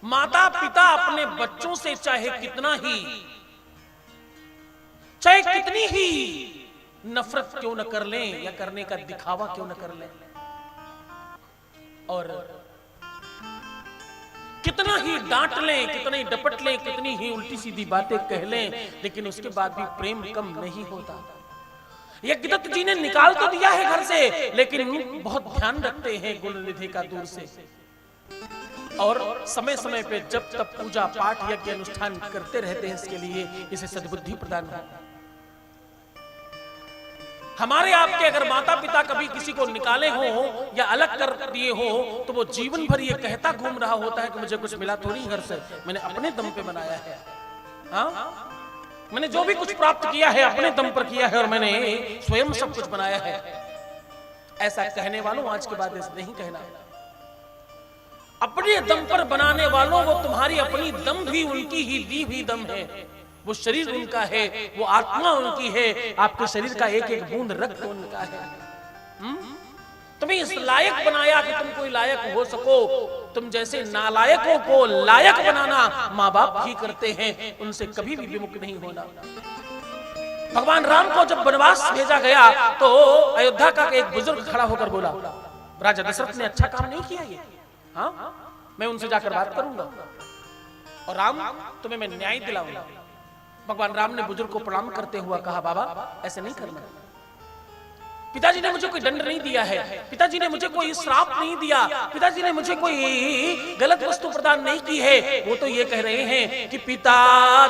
माता पिता अपने बच्चों से चाहे कितनी ही नफरत क्यों न कर लें या करने का दिखावा क्यों न कर लें, और कितना ही डांट लें, कितना ही डपट लें, कितनी ही उल्टी सीधी बातें कह लें, लेकिन उसके बाद भी प्रेम कम नहीं होता। यज्ञदत्त जी ने निकाल तो दिया है घर से, लेकिन बहुत ध्यान रखते हैं गुणनिधि का दूर से, और समय समय पे जब तब पूजा पाठ यज्ञ अनुष्ठान करते रहते हैं इसके लिए, इसे सद्बुद्धि प्रदान करते। हमारे आपके अगर माता पिता कभी किसी को निकाले हो या अलग कर दिए हो, तो वो जीवन भर ये कहता घूम रहा होता है कि मुझे कुछ मिला थोड़ी घर से, मैंने अपने दम पे बनाया है। हाँ, मैंने जो भी कुछ प्राप्त किया है अपने दम पर किया है, और मैंने स्वयं सब कुछ बनाया है। ऐसा कहने वालों आज के बाद ऐसा नहीं कहना। अपने दम पर बनाने वालों, वो तुम्हारी अपनी दम भी उनकी ही दी हुई दम है, वो शरीर उनका है, वो आत्मा उनकी है, आपके शरीर का एक एक बूंद रक्त उनका है। तुम्हें इस लायक बनाया कि तुम कोई लायक हो सको। तुम जैसे नालायकों को लायक बनाना माँ बाप ही करते हैं, उनसे कभी भी विमुख नहीं होना। भगवान राम को जब वनवास भेजा गया तो अयोध्या का एक बुजुर्ग खड़ा होकर बोला, राजा दशरथ ने अच्छा काम नहीं किया ये, हाँ मैं उनसे जाकर बात करूंगा और राम तुम्हें मैं न्याय दिलाऊंगा। भगवान राम ने बुजुर्ग को प्रणाम करते हुआ कहा, बाबा ऐसे नहीं करना, पिताजी ने मुझे कोई दंड नहीं दिया है, पिताजी ने मुझे कोई श्राप नहीं दिया, पिताजी ने मुझे कोई गलत वस्तु प्रदान नहीं की है। वो तो ये कह रहे हैं कि पिता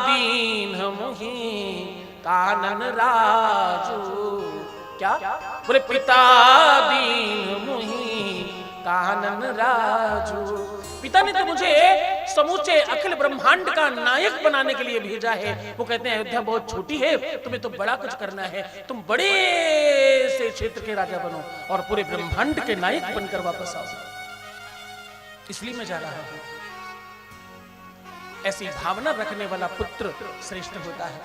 दीन मोहि कानन राजू, क्या बोले, पिता दीन मोहि कानन राजू, पिता ने तो मुझे समूचे अखिल ब्रह्मांड का नायक बनाने के लिए भेजा है। वो कहते हैं अयोध्या बहुत छोटी है, तुम्हें तो बड़ा कुछ करना है, तुम बड़े से क्षेत्र के राजा बनो और पूरे ब्रह्मांड के नायक बनकर वापस आओ, इसलिए मैं जा रहा हूं। ऐसी भावना रखने वाला पुत्र श्रेष्ठ होता है।